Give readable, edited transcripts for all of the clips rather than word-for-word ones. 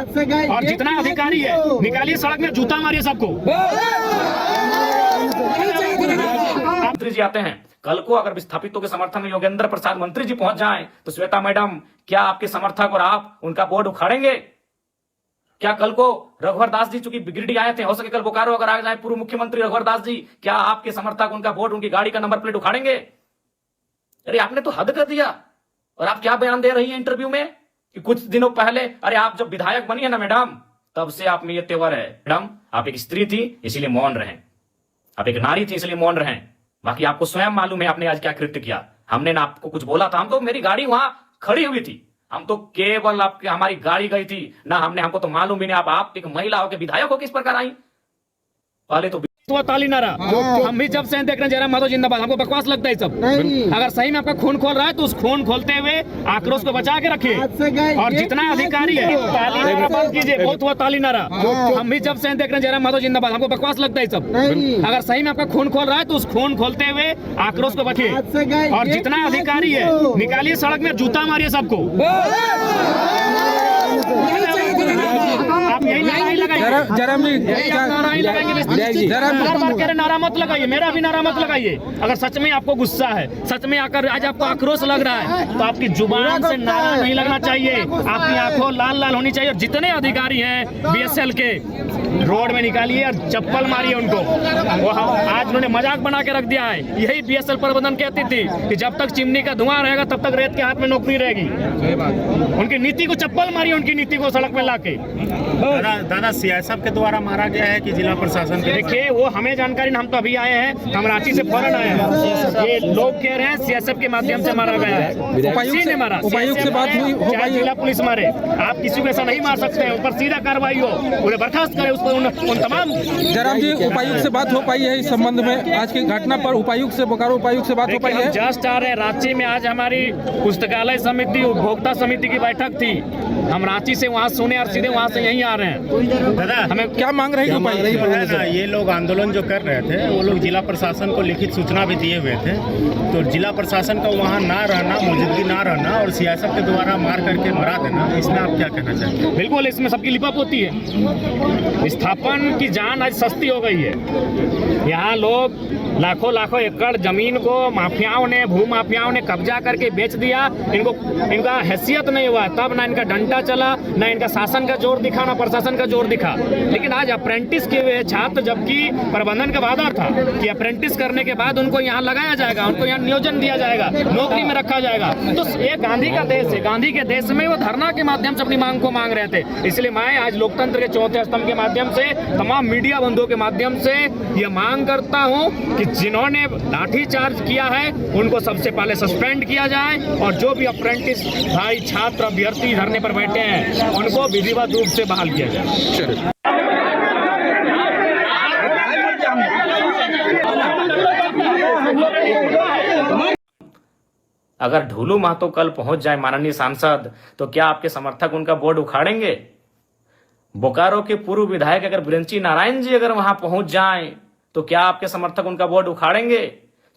और जितना अधिकारी है निकालिए सड़क में, जूता मारिए सबको। मंत्री जी आते हैं, कल को अगर विस्थापितों के समर्थन में योगेंद्र प्रसाद मंत्री जी पहुंच जाएं तो श्वेता मैडम क्या आपके समर्थक और आप उनका बोर्ड उखाड़ेंगे? क्या कल को रघुवर दास जी चूंकि गिरिडीह आए थे, हो सके कल बोकारो अगर आ जाए पूर्व मुख्यमंत्री रघुवर दास जी, क्या आपके समर्थक उनका बोर्ड, उनकी गाड़ी का नंबर प्लेट उखाड़ेंगे? अरे आपने तो हद कर दिया। और आप क्या बयान दे रही हैं इंटरव्यू में कि कुछ दिनों पहले, अरे आप जब विधायक बनी है ना मैडम, तब से आप में ये तेवर है। मैडम आप एक स्त्री थी इसलिए मौन रहें, आप एक नारी थी इसलिए मौन रहें, बाकी आपको स्वयं मालूम है आपने आज क्या कृत्य किया। हमने ना आपको कुछ बोला था, हम तो, मेरी गाड़ी वहां खड़ी हुई थी, हम तो केवल आपके, हमारी गाड़ी गई थी ना, हमको तो मालूम भी नहीं आप एक महिला हो के विधायक हो किस प्रकार आई। पहले तो ताली नारा, हम भी जब से देख रहे हैं जयराम माधव जिंदाबाद, हमको बकवास लगता है सब। अगर सही में आपका खून खोल रहा है तो उस खून खोलते हुए आक्रोश को बचा के रखिए, और जितना अधिकारी है बंद कीजिए। बहुत हुआ ताली नारा, हम भी जब से देख रहे हैं जयराम माधव जिंदाबाद, हमको बकवास लगता है सब। अगर सही में आपका खून खोल रहा है तो उस खून खोलते हुए आक्रोश को बचिए, और जितना अधिकारी है निकालिए सड़क में, जूता मारिए सबको। आप यही नारा लगाइए, नारा मत लगाइए, मेरा भी नारा मत लगाइए। अगर सच में आपको गुस्सा है, सच में आकर आज आपको आक्रोश लग रहा है, तो आपकी जुबान से नारा नहीं लगना चाहिए, आपकी आंखों लाल लाल होनी चाहिए। और जितने अधिकारी हैं बीएसएल के, रोड में निकालिए और चप्पल मारिए उनको। वो आज उन्होंने मजाक बना के रख दिया है। यही बीएसएल प्रबंधन कहती थी कि जब तक चिमनी का धुआं रहेगा तब तक रेत के हाथ में नौकरी रहेगी। उनकी नीति को चप्पल मारिए, उनकी नीति को सड़क में लाके। दादा सीआईएसएफ के द्वारा मारा गया है कि जिला प्रशासन के? देखिए वो हमें जानकारी, हम तो अभी आए हैं, हम रांची से फौरन आए हैं। ये लोग कह रहे हैं सीआईएसएफ के माध्यम से मारा गया है। उपायुक्त से बात हुई, जिला पुलिस मारे, आप किसी को ऐसा नहीं मार सकते हैं। ऊपर सीधा कार्रवाई हो, उन्हें बर्खास्त करें, उसको उन तमाम। जयराम जी उपायुक्त से बात हो पाई है इस संबंध में? आज की घटना पर उपायुक्त से, बोकारो उपायुक्त से बात हो पाई है? जस्ट आ रहे हैं रांची में, आज हमारी पुस्तकालय समिति, उपभोक्ता समिति की बैठक थी, हम रांची से वहाँ सुने और सीधे वहाँ से यहीं आ रहे हैं। दादा हमें क्या मांग रही है? ये लोग आंदोलन जो कर रहे थे, वो लोग जिला प्रशासन को लिखित सूचना भी दिए हुए थे, तो जिला प्रशासन का वहाँ ना रहना, मौजूदगी ना रहना और सीआईएसएफ के द्वारा मार करके मरा देना, इसमें आप क्या कहना चाहते हैं? बिल्कुल, इसमें सबकी लिपट होती है। विस्थापन की जान आज सस्ती हो गई है। यहाँ लोग लाखों लाखों एकड़ जमीन को माफियाओं ने, भूमाफियाओं ने कब्जा करके बेच दिया। इनका हैसियत नहीं हुआ, तब ना इनका डंडा चला, ना इनका शासन का जोर दिखा, ना प्रशासन का जोर दिखा। लेकिन आज अप्रेंटिस किए हुए छात्र, जबकि प्रबंधन का वादा था कि अप्रेंटिस करने के बाद उनको यहाँ लगाया जाएगा, उनको यहाँ नियोजन दिया जाएगा, नौकरी में रखा जाएगा। तो ये गांधी का देश है, गांधी के देश में वो धरना के माध्यम से अपनी मांग को मांग रहे थे। इसलिए मैं आज लोकतंत्र के चौथे स्तंभ के माध्यम से, तमाम मीडिया बंधुओं के माध्यम से ये मांग करता हूँ कि जिन्होंने लाठीचार्ज किया है उनको सबसे पहले सस्पेंड किया जाए, और जो भी अप्रेंटिस भाई, छात्र, अभ्यर्थी धरने पर बैठे हैं उनको विधिवत रूप से बहाल किया जाए। अगर ढोलू महतो कल पहुंच जाए माननीय सांसद, तो क्या आपके समर्थक उनका बोर्ड उखाड़ेंगे? बोकारो के पूर्व विधायक अगर ब्रिंची नारायण जी अगर वहां पहुंच जाएं, तो क्या आपके समर्थक उनका बोर्ड उखाड़ेंगे?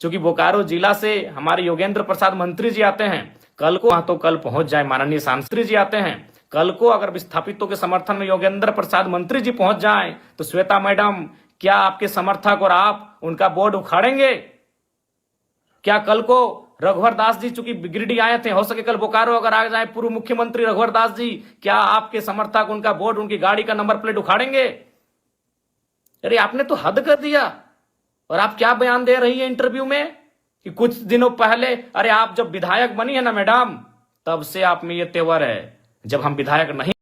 क्योंकि बोकारो जिला से हमारे योगेंद्र प्रसाद मंत्री जी आते हैं, कल को तो कल पहुंच जाए माननीय सांसद जी आते हैं, कल को अगर विस्थापितों के समर्थन में योगेंद्र प्रसाद मंत्री जी पहुंच जाएं, तो श्वेता मैडम क्या आपके समर्थक और आप उनका बोर्ड उखाड़ेंगे? क्या कल को रघुवर दास जी चूंकि गिरिडीह आए थे, हो सके कल बोकारो अगर आ जाए पूर्व मुख्यमंत्री रघुवर दास जी, क्या आपके समर्थक उनका बोर्ड, उनकी गाड़ी का नंबर प्लेट उखाड़ेंगे? अरे आपने तो हद कर दिया। और आप क्या बयान दे रही है इंटरव्यू में कि कुछ दिनों पहले, अरे आप जब विधायक बनी है ना मैडम, तब से आप में ये तेवर है, जब हम विधायक नहीं।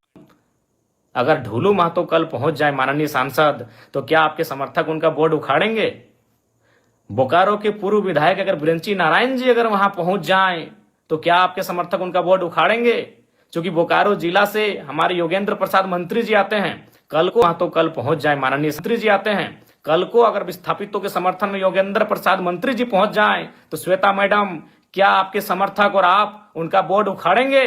अगर ढोलू महतो कल पहुंच जाए माननीय सांसद, तो क्या आपके समर्थक उनका बोर्ड उखाड़ेंगे? बोकारो के पूर्व विधायक अगर ब्रिंची नारायण जी अगर वहां पहुंच जाएं, तो क्या आपके समर्थक उनका बोर्ड उखाड़ेंगे? क्योंकि बोकारो जिला से हमारे योगेंद्र प्रसाद मंत्री जी आते हैं, कल को तो कल पहुंच जाए माननीय मंत्री जी आते हैं, कल को अगर विस्थापितों के समर्थन में योगेंद्र प्रसाद मंत्री जी पहुंच जाएं, तो श्वेता मैडम क्या आपके समर्थक और आप उनका बोर्ड उखाड़ेंगे?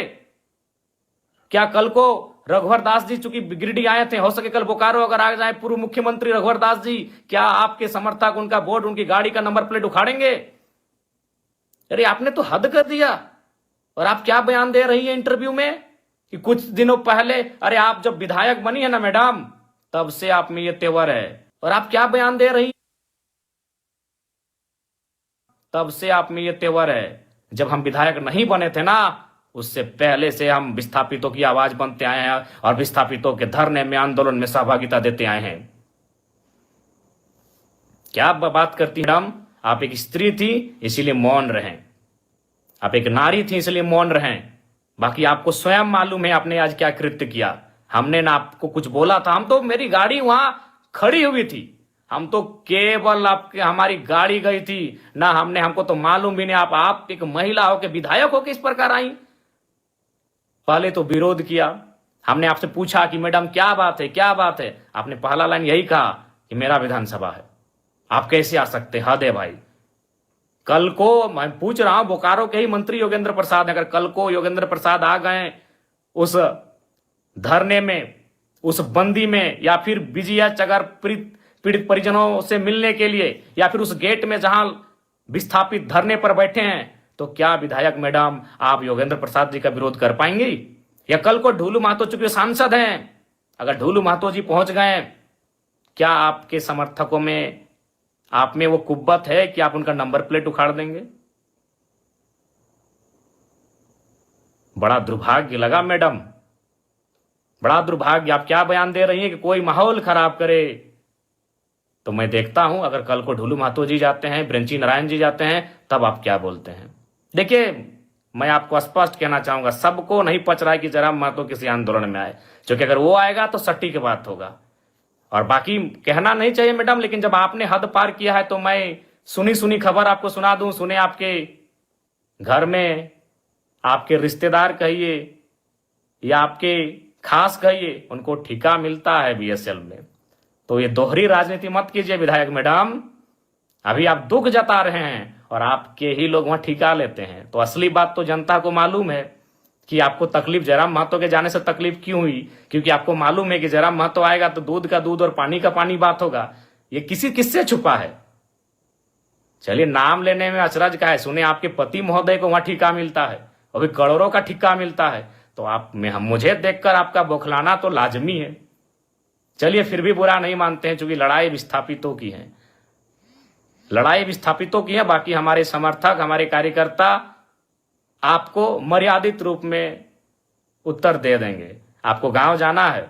क्या कल को रघुवर दास जी चूंकि गिरिडीह आए थे, हो सके कल बोकारो अगर आ जाए पूर्व मुख्यमंत्री रघुवर दास जी, क्या आपके समर्थक उनका बोर्ड, उनकी गाड़ी का नंबर प्लेट उखाड़ेंगे? अरे आपने तो हद कर दिया। और आप क्या बयान दे रही है इंटरव्यू में कि कुछ दिनों पहले, अरे आप जब विधायक बनी है ना मैडम, तब से आप में ये तेवर है। और आप क्या बयान दे रही, तब से आप में ये तेवर है। जब हम विधायक नहीं बने थे ना, उससे पहले से हम विस्थापितों की आवाज बनते आए हैं और विस्थापितों के धरने में, आंदोलन में सहभागिता देते आए हैं। क्या बात करती मैडम, आप एक स्त्री थी इसीलिए मौन रहें, आप एक नारी थी इसलिए मौन रहें। बाकी आपको स्वयं मालूम है आपने आज क्या कृत्य किया। हमने ना आपको कुछ बोला था, हम तो, मेरी गाड़ी वहां खड़ी हुई थी, हम तो केवल आपके, हमारी गाड़ी गई थी ना, हमको तो मालूम भी नहीं आप एक महिला हो के विधायक हो के इस प्रकार आई। पहले तो विरोध किया, हमने आपसे पूछा कि मैडम क्या बात है, क्या बात है। आपने पहला लाइन यही कहा कि मेरा विधानसभा है, आप कैसे आ सकते, हद है भाई। कल को मैं पूछ रहा हूं, बोकारो के ही मंत्री योगेंद्र प्रसाद, अगर कल को योगेंद्र प्रसाद आ गए उस धरने में, उस बंदी में, या फिर बीजीएच अगर पीड़ित परिजनों से मिलने के लिए, या फिर उस गेट में जहां विस्थापित धरने पर बैठे हैं, तो क्या विधायक मैडम आप योगेंद्र प्रसाद जी का विरोध कर पाएंगी? या कल को ढूलू महतो, चूंकि सांसद हैं, अगर ढूलू महतो जी पहुंच गए, क्या आपके समर्थकों में, आप में वो कुव्वत है कि आप उनका नंबर प्लेट उखाड़ देंगे? बड़ा दुर्भाग्य लगा मैडम, बड़ा दुर्भाग्य। आप क्या बयान दे रही हैं कि कोई माहौल खराब करे। तो मैं देखता हूं अगर कल को ढूलू महतो जी जाते हैं, ब्रिंची नारायण जी जाते हैं, तब आप क्या बोलते हैं। देखिए, मैं आपको स्पष्ट कहना चाहूंगा, सबको नहीं पच रहा है कि जयराम महतो किसी आंदोलन में आए, क्योंकि अगर वो आएगा तो सट्टी की बात होगा। और बाकी कहना नहीं चाहिए मैडम, लेकिन जब आपने हद पार किया है तो मैं सुनी खबर आपको सुना दूं। सुने आपके घर में आपके रिश्तेदार कहिए या आपके खास कहिए, उनको ठिका मिलता है बीएसएल में। तो ये दोहरी राजनीति मत कीजिए विधायक मैडम, अभी आप दुख जता रहे हैं और आपके ही लोग वहां ठिका लेते हैं। तो असली बात तो जनता को मालूम है कि आपको तकलीफ जयराम महतो के जाने से तकलीफ क्यों हुई, क्योंकि आपको मालूम है कि जयराम महतो आएगा तो दूध का दूध और पानी का पानी बात होगा। ये किससे छुपा है? चलिए, नाम लेने में अचरज का है। सुने आपके पति महोदय को वहां ठिका मिलता है, अभी करोड़ों का ठिका मिलता है, तो आप में मुझे देखकर आपका बौखलाना तो लाजमी है। चलिए, फिर भी बुरा नहीं मानते हैं, क्योंकि लड़ाई विस्थापितों की है, लड़ाई विस्थापितों की है। बाकी हमारे समर्थक, हमारे कार्यकर्ता आपको मर्यादित रूप में उत्तर दे देंगे। आपको गांव जाना है,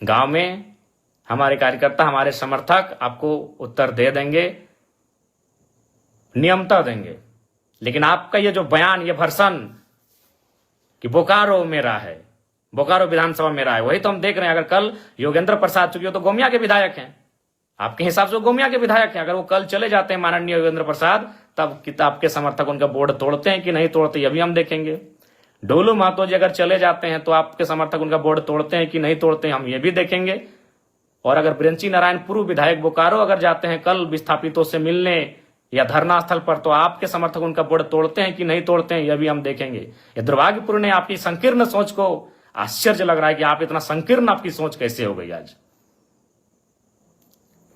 गांव में हमारे कार्यकर्ता, हमारे समर्थक आपको उत्तर दे देंगे, नियमता देंगे। लेकिन आपका ये जो बयान, ये भर्सन कि बोकारो मेरा है, बोकारो विधानसभा मेरा है, वही तो हम देख रहे हैं। अगर कल योगेंद्र प्रसाद, चूंकि वो तो गोमिया के विधायक हैं, आपके हिसाब से गोमिया के विधायक हैं, अगर वो कल चले जाते हैं माननीय योगेंद्र प्रसाद, तब किताब के समर्थक उनका बोर्ड तोड़ते हैं कि नहीं तोड़ते, ये भी हम देखेंगे। ढोलू महतो जी अगर चले जाते हैं तो आपके समर्थक उनका बोर्ड तोड़ते हैं कि नहीं तोड़ते हैं, हम ये भी देखेंगे। और अगर ब्रिंची नारायण पूर्व विधायक बोकारो अगर जाते हैं कल विस्थापितों से मिलने या धरना स्थल पर, तो आपके समर्थक उनका बोर्ड तोड़ते हैं कि नहीं तोड़ते हैं, यह भी हम देखेंगे। ये दुर्भाग्यपूर्ण है, आपकी संकीर्ण सोच को आश्चर्य लग रहा है कि आप इतना संकीर्ण, आपकी सोच कैसे हो गई आज।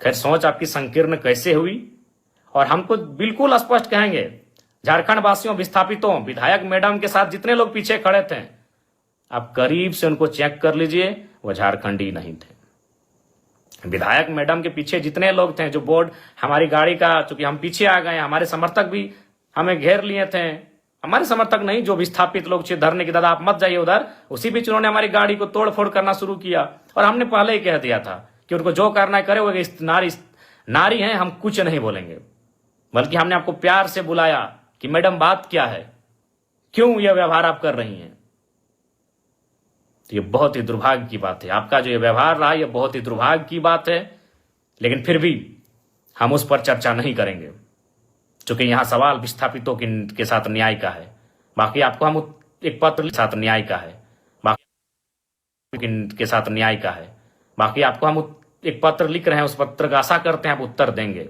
खैर, सोच आपकी संकीर्ण कैसे हुई, और हमको बिल्कुल स्पष्ट कहेंगे, झारखंड वासियों, विस्थापितों, विधायक मैडम के साथ जितने लोग पीछे खड़े थे, आप करीब से उनको चेक कर लीजिए, वो झारखंडी नहीं थे। विधायक मैडम के पीछे जितने लोग थे, जो बोर्ड हमारी गाड़ी का, चूंकि हम पीछे आ गए, हमारे समर्थक भी हमें घेर लिए थे, हमारे समर्थक नहीं, जो विस्थापित लोग थे धरने की, दादा आप मत जाइए उधर, उसी बीच उन्होंने हमारी गाड़ी को तोड़ फोड़ करना शुरू किया। और हमने पहले ही कह दिया था कि उनको जो करना है करे, वो नारी हैं, हम कुछ नहीं बोलेंगे। बल्कि हमने आपको प्यार से बुलाया कि मैडम बात क्या है, क्यों यह व्यवहार आप कर रही हैं। तो ये बहुत ही दुर्भाग्य की बात है, आपका जो ये व्यवहार रहा, ये बहुत ही दुर्भाग्य की बात है। लेकिन फिर भी हम उस पर चर्चा नहीं करेंगे, क्योंकि यहां सवाल विस्थापितों के साथ न्याय का है। बाकी आपको हम एक पत्र के साथ न्याय का है, बाकी के साथ न्याय का है। बाकी आपको हम एक पत्र लिख रहे हैं, उस पत्र का आशा करते हैं आप उत्तर देंगे।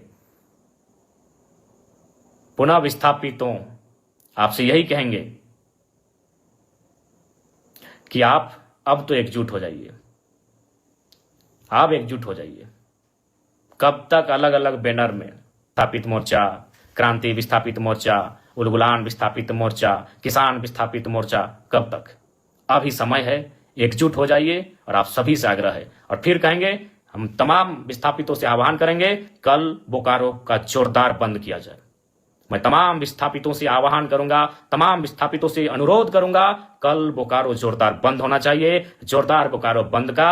पुनः विस्थापितों आपसे यही कहेंगे कि आप अब तो एकजुट हो जाइए, आप एकजुट हो जाइए। कब तक अलग अलग बैनर में विस्थापित मोर्चा, क्रांति विस्थापित मोर्चा, उलगुलान विस्थापित मोर्चा, किसान विस्थापित मोर्चा, कब तक? अभी समय है, एकजुट हो जाइए और आप सभी से आग्रह है। और फिर कहेंगे, हम तमाम विस्थापितों से आह्वान करेंगे, कल बोकारो का जोरदार बंद किया जाए। मैं तमाम विस्थापितों से आह्वान करूंगा, तमाम विस्थापितों से अनुरोध करूंगा, कल बोकारो जोरदार बंद होना चाहिए। जोरदार बोकारो बंद का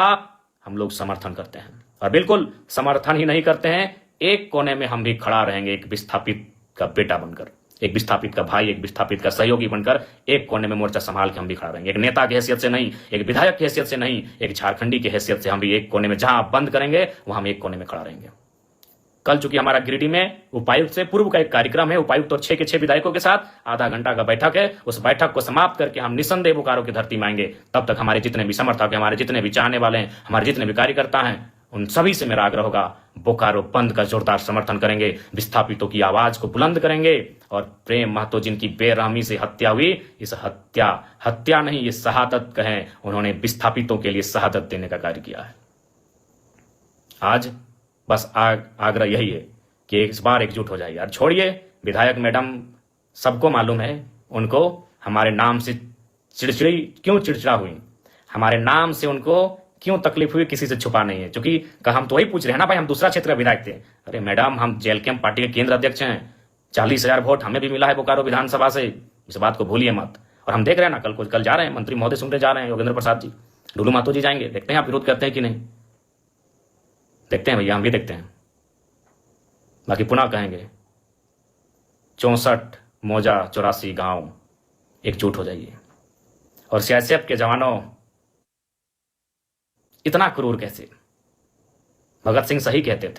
हम लोग समर्थन करते हैं, और बिल्कुल समर्थन ही नहीं करते हैं, एक कोने में हम भी खड़ा रहेंगे, एक विस्थापित का बेटा बनकर, एक विस्थापित का भाई, एक विस्थापित का सहयोगी बनकर एक कोने में मोर्चा संभाल के हम भी खड़ा रहेंगे। एक नेता की हैसियत से नहीं, एक विधायक की हैसियत से नहीं, एक झारखंडी की हैसियत से हम भी एक कोने में, जहां बंद करेंगे वहां हम एक कोने में खड़ा रहेंगे। कल चूंकि हमारा गिरिडीह में उपायुक्त से पूर्व का एक कार्यक्रम है, उपायुक्त और 6 के 6 विधायकों के साथ आधा घंटा का बैठक है, उस बैठक को समाप्त करके हम निसंदेह बोकारो की धरती में आएंगे। तब तक हमारे जितने भी समर्थक हैं, हमारे जितने भी चाहने वाले हैं, हमारे जितने भी कार्यकर्ता हैं, उन सभी से मेरा आग्रह होगा, बोकारो बंद का जोरदार समर्थन करेंगे, विस्थापितों की आवाज को बुलंद करेंगे। और प्रेम महतो जिनकी बेरहमी से हत्या हुई, इस हत्या नहीं, ये शहादत कहें, उन्होंने विस्थापितों के लिए शहादत देने का कार्य किया है। आज बस आग्रह यही है कि इस बार एकजुट हो जाइए। यार छोड़िए, विधायक मैडम सबको मालूम है, उनको हमारे नाम से चिड़चिड़ा हुई, हमारे नाम से उनको क्यों तकलीफ हुई, किसी से छुपा नहीं है। क्योंकि हम तो वही पूछ रहे हैं ना भाई, हम दूसरा क्षेत्र का विधायक थे। अरे मैडम, हम जेल कैंप पार्टी के केंद्र अध्यक्ष हैं, 40,000 वोट हमें भी मिला है बोकारो विधानसभा से, इस बात को भूलिए मत। और हम देख रहे हैं ना, कल जा रहे हैं, मंत्री महोदय सुनते जा रहे हैं, योगेंद्र प्रसाद जी, डुलू महतो जी जाएंगे, देखते हैं आप विरोध करते हैं कि नहीं, देखते हैं भैया, हम भी देखते हैं। बाकी पुनः कहेंगे, 64 मौजा 84 गांव, एकजुट हो जाइए। और सीआईएसएफ के जवानों, इतना क्रूर कैसे? भगत सिंह सही कहते थे,